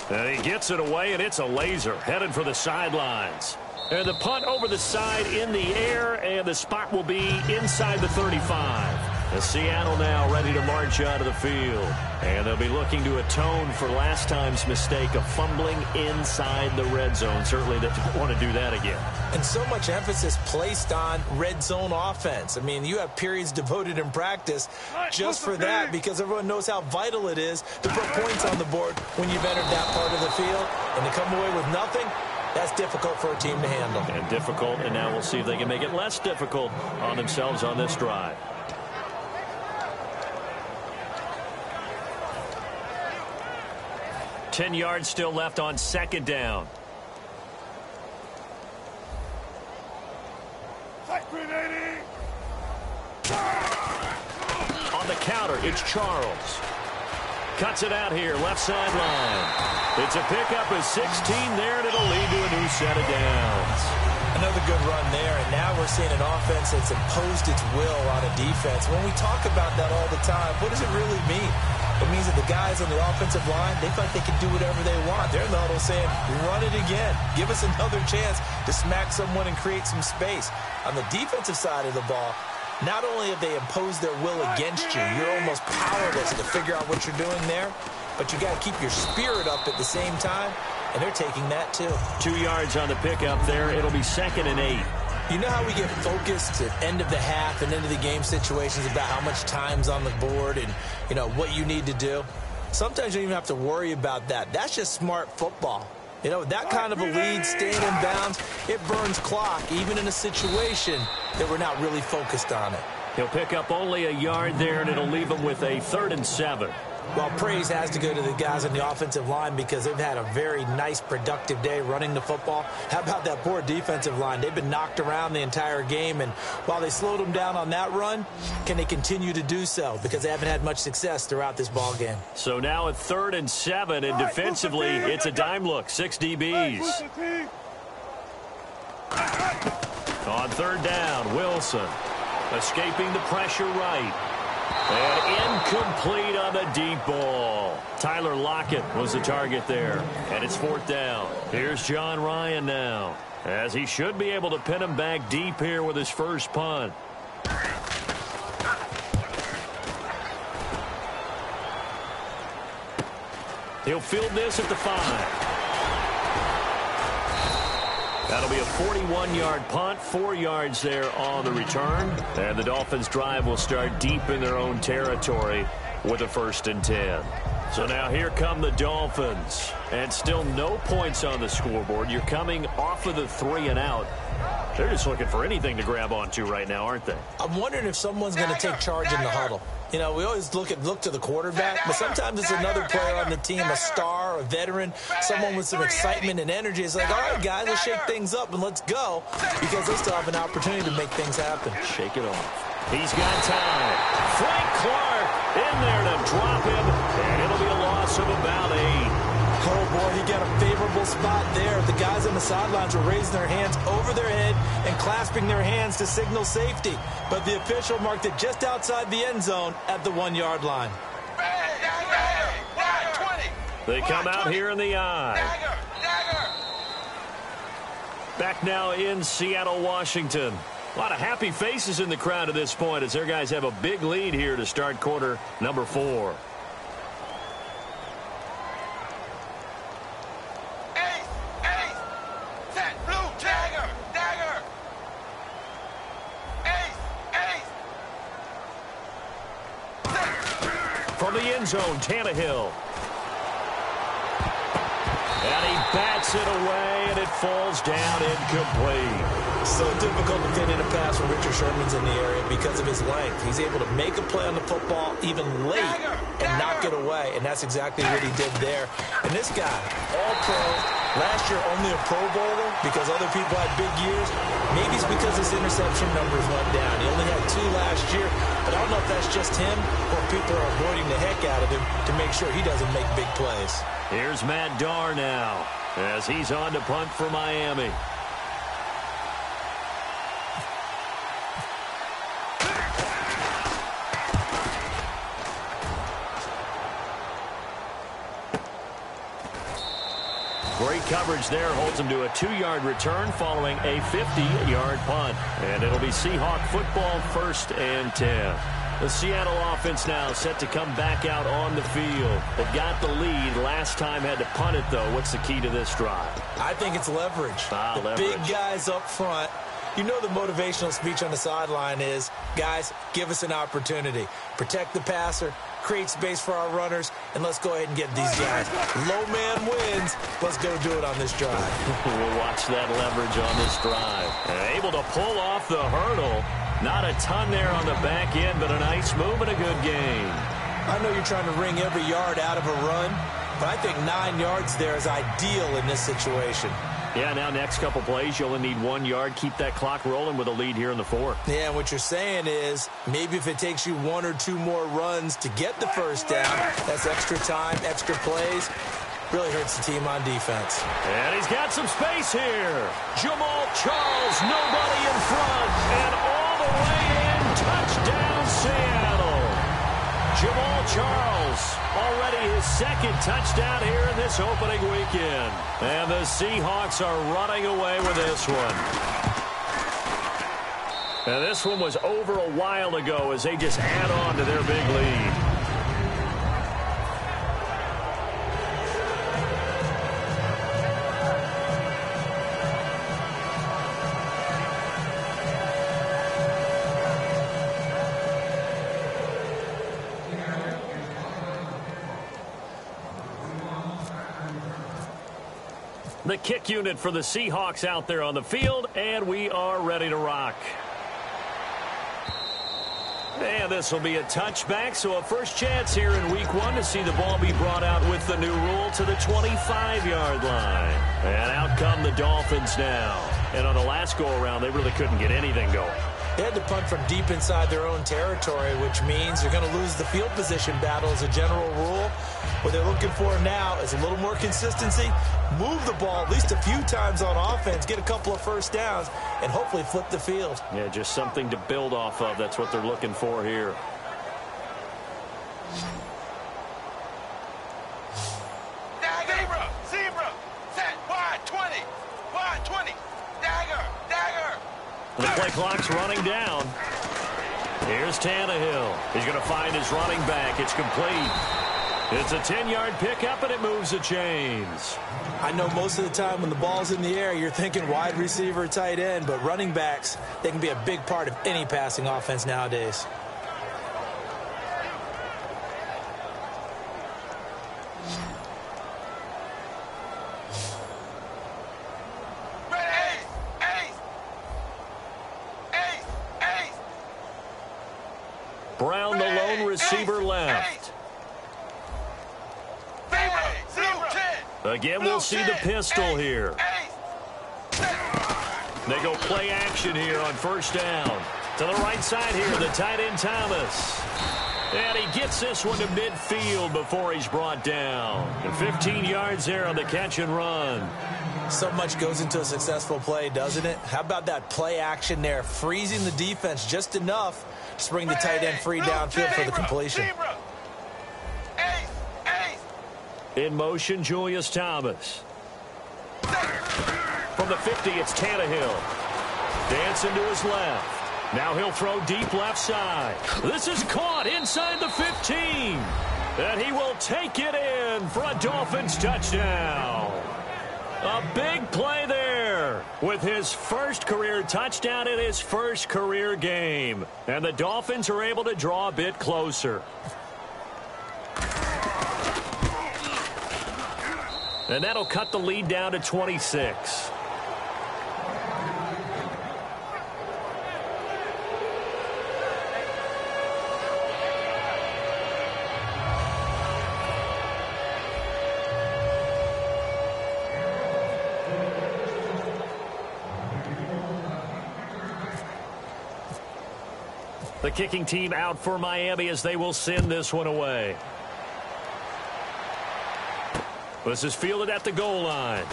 Speaker 4: And he gets it away, and it's a laser headed for the sidelines. And the punt over the side in the air, and the spot will be inside the 35. As Seattle now ready to march out of the field. And they'll be looking to atone for last time's mistake of fumbling inside the red zone. Certainly they don't want to do that again.
Speaker 5: And so much emphasis placed on red zone offense. I mean, you have periods devoted in practice just for that because everyone knows how vital it is to put points on the board when you've entered that part of the field. And to come away with nothing, that's difficult for a team to handle.
Speaker 4: And difficult, and now we'll see if they can make it less difficult on themselves on this drive. Ten yards still left on 2nd down. On the counter, it's Charles. Cuts it out here, left sideline. It's a pickup of 16 there, and it'll lead to a new set of downs.
Speaker 5: And Another good run there, and now we're seeing an offense that's imposed its will on a defense. When we talk about that all the time, what does it really mean? It means that the guys on the offensive line, they feel like they can do whatever they want. They're in the huddle saying, run it again. Give us another chance to smack someone and create some space. On the defensive side of the ball, not only have they imposed their will against you, you're almost powerless to figure out what you're doing there, but you got to keep your spirit up at the same time, and they're taking that too. 2 yards on the pickup there. It'll be 2nd and 8. You know how we get focused at end of the half and into the game situations about how much time's on the board and, you know, what you need to do? Sometimes you don't even have to worry about that. That's just smart football. You know, that kind of a lead, staying in bounds, it burns clock, even in a situation that we're not really focused on it. He'll pick up only a yard there, and it'll leave him with a 3rd and 7. Well, praise has to go to the guys on the offensive line because they've had a very nice, productive day running the football. How about that poor defensive line? They've been knocked around the entire game, and while they slowed them down on that run, can they continue to do so? Because they haven't had much success throughout this ball game. So now at 3rd and 7, and defensively, it's a dime look. 6 DBs. On 3rd down, Wilson escaping the pressure right. And incomplete on the deep ball. Tyler Lockett was the target there. And it's 4th down. Here's John Ryan now, as he should be able to pin him back deep here with his first punt. He'll field this at the 5. That'll be a 41-yard punt, 4 yards there on the return. And the Dolphins' drive will start deep in their own territory with a 1st and 10. So now here come the Dolphins. And still no points on the scoreboard. You're coming off of the 3 and out. They're just looking for anything to grab onto right now, aren't they? I'm wondering if someone's going to take charge in the huddle. You know, we always look to the quarterback, but sometimes it's another player on the team, a star, a veteran, someone with some excitement and energy. It's like, all right, guys, let's shake things up and let's go, because they still have an opportunity to make things happen. Shake it off. He's got time. Frank Clark in there to drop him, and it'll be a loss of about 8. Oh, boy, he got a favorable spot there. The guys on the sidelines were raising their hands over their head and clasping their hands to signal safety. But the official marked it just outside the end zone at the 1-yard line. They come out here in the eye. Back now in Seattle, Washington. A lot of happy faces in the crowd at this point as their guys have a big lead here to start quarter number 4. From the end zone, Tannehill. And he bats it away, and it falls down incomplete. So difficult to fit in a pass when Richard Sherman's in the area because of his length. He's able to make a play on the football even late and knock it away, and that's exactly what he did there. And this guy, all-pro, last year only a Pro Bowler because other people had big years. Maybe it's because his interception numbers went down. He only had 2 last year, but I don't know if that's just him or people are avoiding the heck out of him to make sure he doesn't make big plays. Here's Matt Darr now as he's on to punt for Miami. Great coverage there, holds him to a 2-yard return following a 50-yard punt. And it'll be Seahawk football, 1st and 10. The Seattle offense now set to come back out on the field. They've got the lead. Last time had to punt it, though. What's the key to this drive? I think it's leverage. The big guys up front. You know the motivational speech on the sideline is, guys, give us an opportunity. Protect the passer, create space for our runners, and let's go ahead and get these guys. Low man wins. Let's go do it on this drive. We'll watch that leverage on this drive. And able to pull off the hurdle. Not a ton there on the back end, but a nice move and a good game. I know you're trying to wring every yard out of a run, but I think 9 yards there is ideal in this situation. Yeah, now next couple plays, you only need 1 yard. Keep that clock rolling with a lead here in the 4th. Yeah, what you're saying is maybe if it takes you 1 or 2 more runs to get the first down, that's extra time, extra plays. Really hurts the team on defense.
Speaker 4: And he's got some space here. Jamal Charles, nobody in front, and all the way in, touchdown Seattle. Jamal Charles, already his second touchdown here in this opening weekend. And the Seahawks are running away with this one. And this one was over a while ago as they just add on to their big lead. The kick unit for the Seahawks out there on the field, and we are ready to rock. And this will be a touchback, so a first chance here in week one to see the ball be brought out with the new rule to the 25-yard line. And out come the Dolphins now. And on the last go-around, they really couldn't get anything going.
Speaker 5: They had to punt from deep inside their own territory, which means they're going to lose the field position battle as a general rule. What they're looking for now is a little more consistency, move the ball at least a few times on offense, get a couple of first downs, and hopefully flip the field.
Speaker 4: Yeah, just something to build off of. That's what they're looking for here.
Speaker 6: Zebra, set, wide 20, dagger.
Speaker 4: The play clock's running down. Here's Tannehill. He's going to find his running back. It's complete. It's a 10-yard pickup, and it moves the chains.
Speaker 5: I know most of the time when the ball's in the air, you're thinking wide receiver, tight end, but running backs, they can be a big part of any passing offense nowadays.
Speaker 4: Brown, the lone receiver, left. Again, we'll see the pistol here. They go play action here on first down. To the right side here, the tight end Thomas. And he gets this one to midfield before he's brought down. And 15 yards there on the catch and run.
Speaker 5: So much goes into a successful play, doesn't it? How about that play action there, freezing the defense just enough to bring the tight end free downfield for the completion.
Speaker 4: In motion, Julius Thomas. From the 50, it's Tannehill. Dancing to his left. Now he'll throw deep left side. This is caught inside the 15. And he will take it in for a Dolphins touchdown. A big play there with his first career touchdown in his first career game. And the Dolphins are able to draw a bit closer. And that'll cut the lead down to 26. The kicking team out for Miami as they will send this one away. This is fielded at the goal line.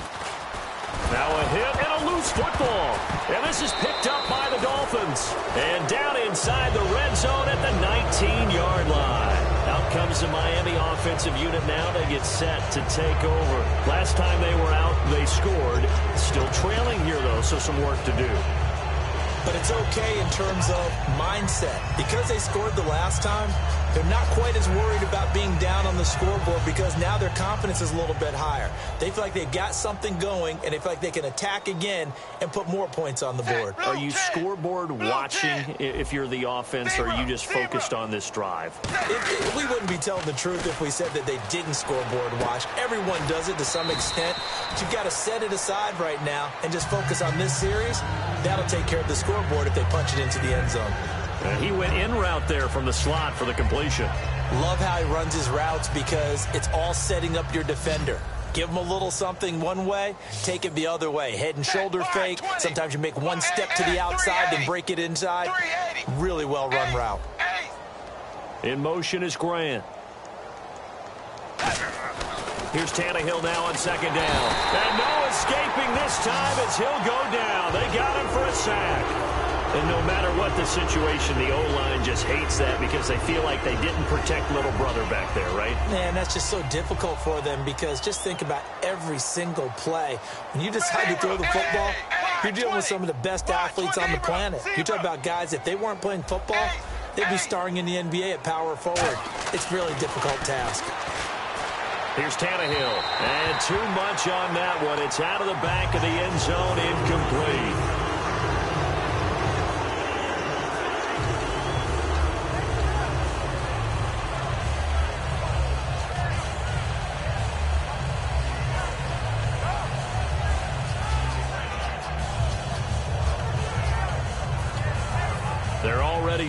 Speaker 4: Now a hit and a loose football. And this is picked up by the Dolphins. And down inside the red zone at the 19-yard line. Out comes the Miami offensive unit now. They get set to take over. Last time they were out, they scored. Still trailing here, though, so some work to do.
Speaker 5: But it's okay in terms of mindset. Because they scored the last time, they're not quite as worried about being down on the scoreboard because now their confidence is a little bit higher. They feel like they've got something going, and they feel like they can attack again and put more points on the board.
Speaker 4: Are you scoreboard watching if you're the offense, or are you just focused on this drive?
Speaker 5: We wouldn't be telling the truth if we said that they didn't scoreboard watch. Everyone does it to some extent. But you've got to set it aside right now and just focus on this series. That'll take care of the scoreboard if they punch it into the end zone.
Speaker 4: And he went in route there from the slot for the completion.
Speaker 5: Love how he runs his routes because it's all setting up your defender. Give him a little something one way, take it the other way. Head and shoulder fake. Sometimes you make one step to the outside, then break it inside. Really well run route.
Speaker 4: In motion is Grant. Here's Tannehill now on second down. And no escaping this time as he'll go down. They got him for a sack. And no matter what the situation, the O-line just hates that because they feel like they didn't protect little brother back there, right?
Speaker 5: Man, that's just so difficult for them because just think about every single play. When you decide to throw the football, you're dealing with some of the best athletes on the planet. You're talking about guys, if they weren't playing football, they'd be starring in the NBA at power forward. It's a really difficult task.
Speaker 4: Here's Tannehill. And too much on that one. It's out of the back of the end zone, incomplete.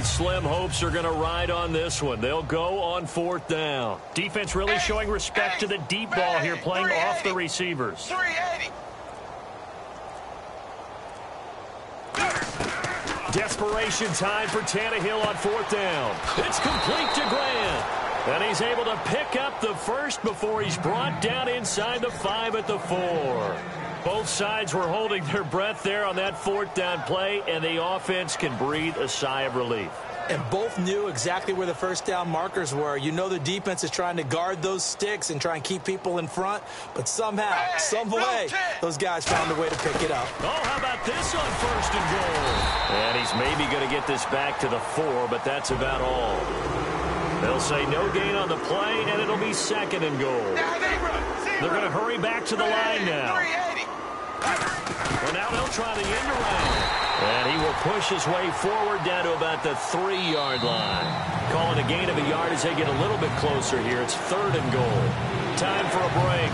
Speaker 4: Slim hopes are going to ride on this one. They'll go on fourth down. Defense really showing respect to the deep ball here, playing off the receivers.
Speaker 6: 380.
Speaker 4: Desperation time for Tannehill on fourth down. It's complete to Grant. And he's able to pick up the first before he's brought down inside the 5 at the 4. Both sides were holding their breath there on that fourth down play, and the offense can breathe a sigh of relief.
Speaker 5: And both knew exactly where the first down markers were. You know the defense is trying to guard those sticks and try and keep people in front, but somehow, some way, those guys found a way to pick it up.
Speaker 4: Oh, how about this on first and goal? And he's maybe going to get this back to the 4, but that's about all. They'll say no gain on the play, and it'll be second and goal. They're going to hurry back to the line now. Well, now they'll try the end around. And he will push his way forward down to about the 3-yard line. Calling a gain of a yard as they get a little bit closer here. It's third and goal. Time for a break.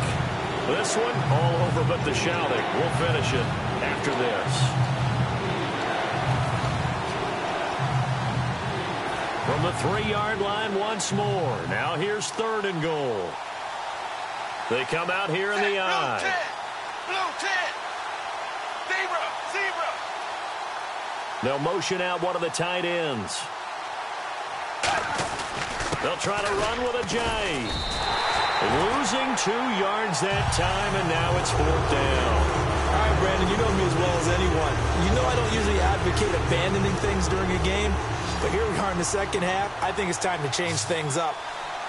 Speaker 4: This one, all over but the shouting. We'll finish it after this. From the 3-yard line once more. Now here's third and goal. They come out here in the I.
Speaker 6: Blue 10. Zero.
Speaker 4: They'll motion out one of the tight ends. They'll try to run with a J. Losing 2 yards that time, and now it's fourth down.
Speaker 5: All right, Brandon, you know me as well as anyone. You know I don't usually advocate abandoning things during a game, but here we are in the second half. I think it's time to change things up.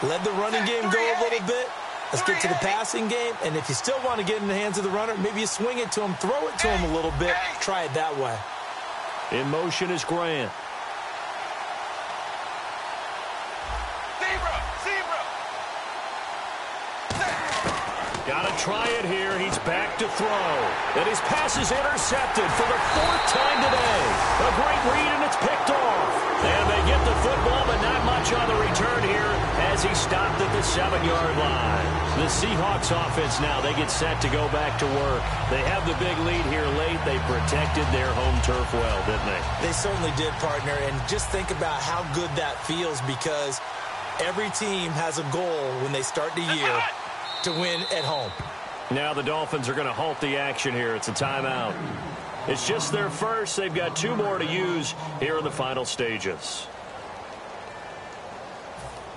Speaker 5: Let the running game go a little bit. Let's get to the passing game, and if you still want to get in the hands of the runner, maybe you swing it to him, throw it to him a little bit, try it that way.
Speaker 4: In motion is Grant.
Speaker 6: Zero.
Speaker 4: Got to try it here. He's back to throw. And his pass is intercepted for the 4th time today. A great read, and it's picked off. And they get the football, but not much on the return here as he stopped at the 7-yard line. The Seahawks offense now, they get set to go back to work. They have the big lead here late. They protected their home turf well, didn't they?
Speaker 5: They certainly did, partner. And just think about how good that feels because every team has a goal when they start the year to win at home.
Speaker 4: Now the Dolphins are going to halt the action here. It's a timeout. It's just their first. They've got 2 more to use here in the final stages.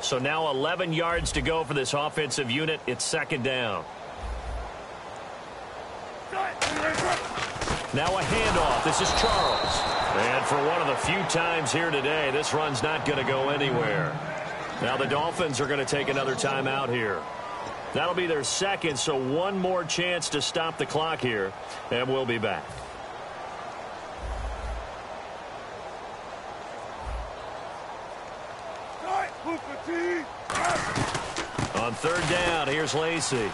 Speaker 4: So now 11 yards to go for this offensive unit. It's second down. Now a handoff. This is Charles. And for one of the few times here today, this run's not going to go anywhere. Now the Dolphins are going to take another timeout here. That'll be their second, so one more chance to stop the clock here, and we'll be back. On third down, here's Lacy.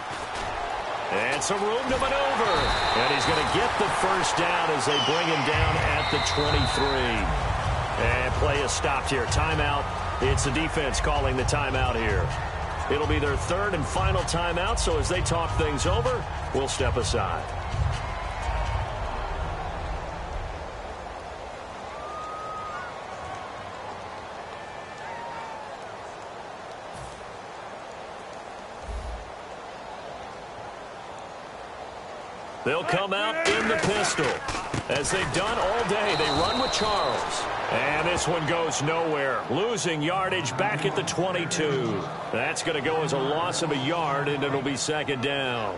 Speaker 4: And some room to maneuver. And he's going to get the first down as they bring him down at the 23. And play is stopped here. Timeout. It's the defense calling the timeout here. It'll be their third and final timeout, so as they talk things over, we'll step aside. They'll come out in the pistol. As they've done all day, they run with Charles. And this This one goes nowhere. Losing yardage back at the 22. That's going to go as a loss of a yard, and it'll be second down.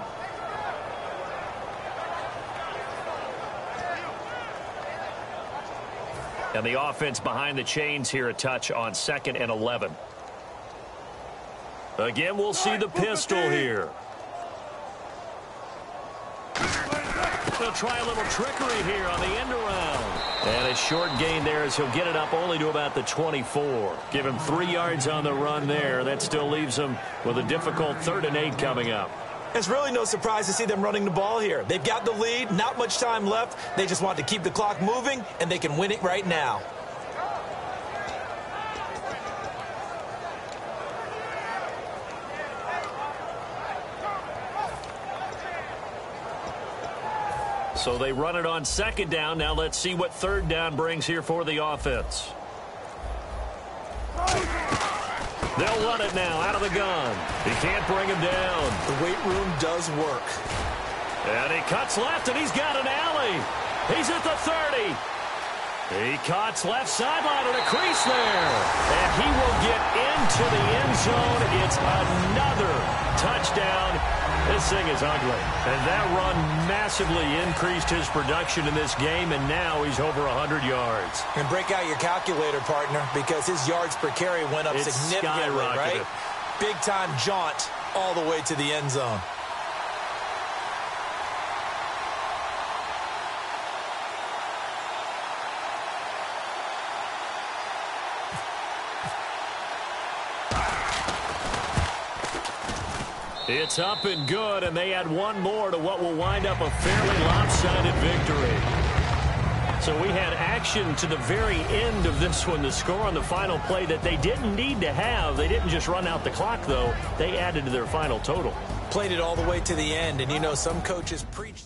Speaker 4: And the offense behind the chains here a touch on 2nd and 11. Again, we'll see the pistol here. They'll try a little trickery here on the end around. And a short gain there as he'll get it up only to about the 24. Give him 3 yards on the run there. That still leaves him with a difficult 3rd and 8 coming up.
Speaker 5: It's really no surprise to see them running the ball here. They've got the lead, not much time left. They just want to keep the clock moving, and they can win it right now.
Speaker 4: So they run it on 2nd down. Now let's see what 3rd down brings here for the offense. They'll run it now out of the gun. He can't bring him down.
Speaker 5: The weight room does work.
Speaker 4: And he cuts left, and he's got an alley. He's at the 30. He cuts left sideline and a crease there. And he will get into the end zone. It's another touchdown. This thing is ugly. And that run massively increased his production in this game, and now he's over 100 yards.
Speaker 5: And break out your calculator, partner, because his yards per carry went up significantly, right? Big-time jaunt all the way to the end zone.
Speaker 4: It's up and good, and they add one more to what will wind up a fairly lopsided victory. So we had action to the very end of this one, the score on the final play that they didn't need to have. They didn't just run out the clock, though. They added to their final total.
Speaker 5: Played it all the way to the end, and you know some coaches preach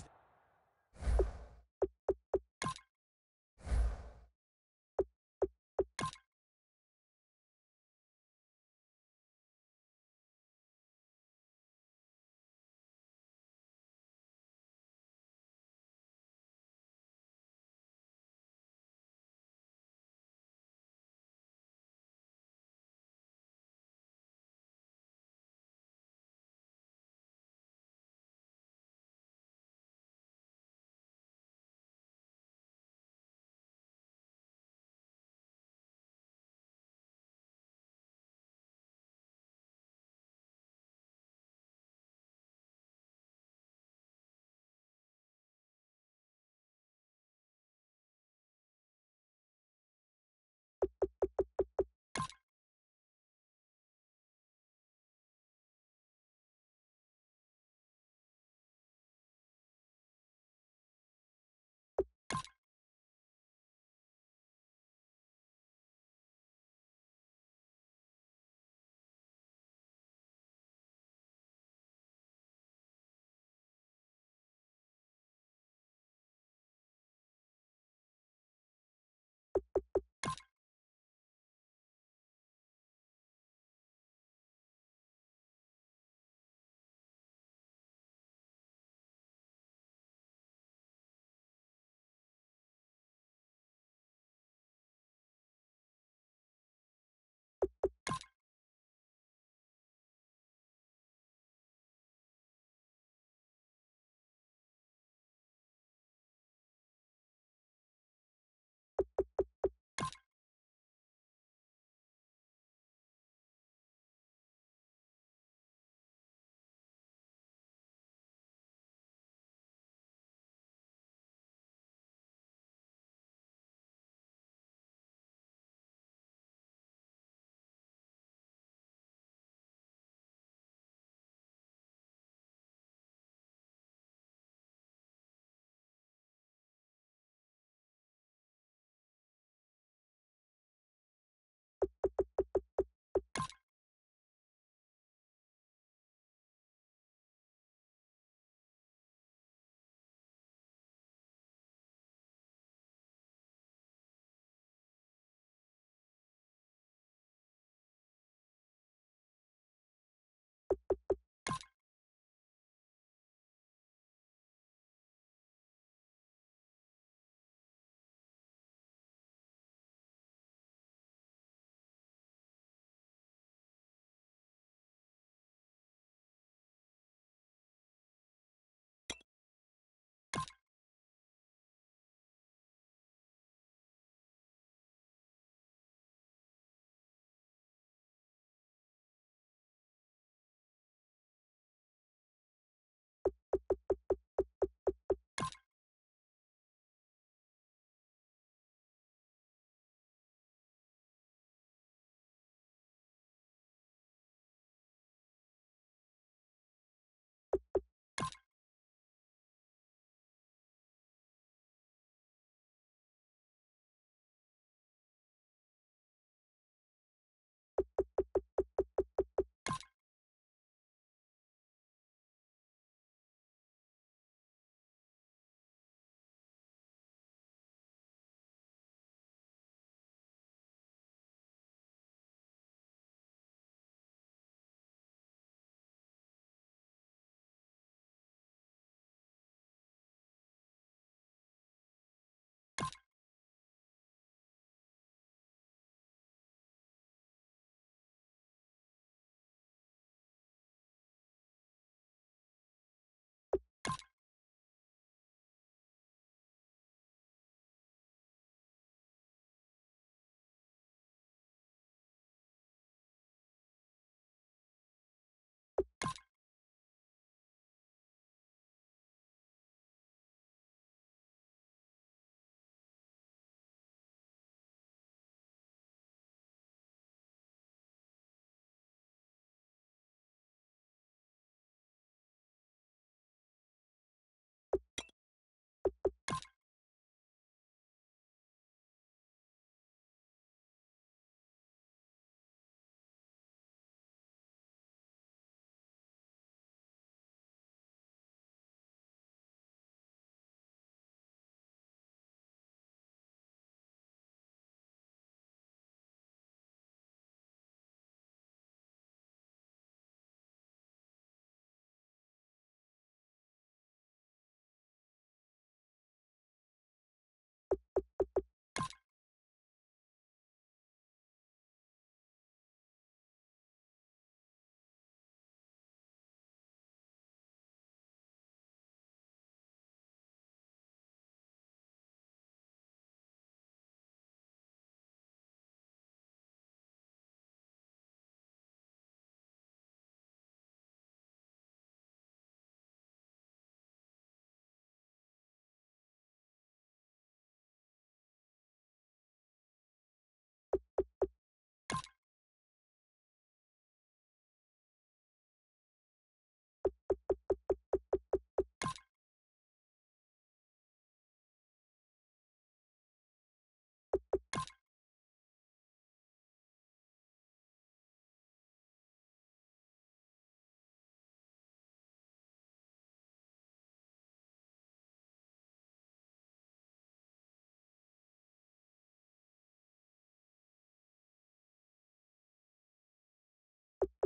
Speaker 1: You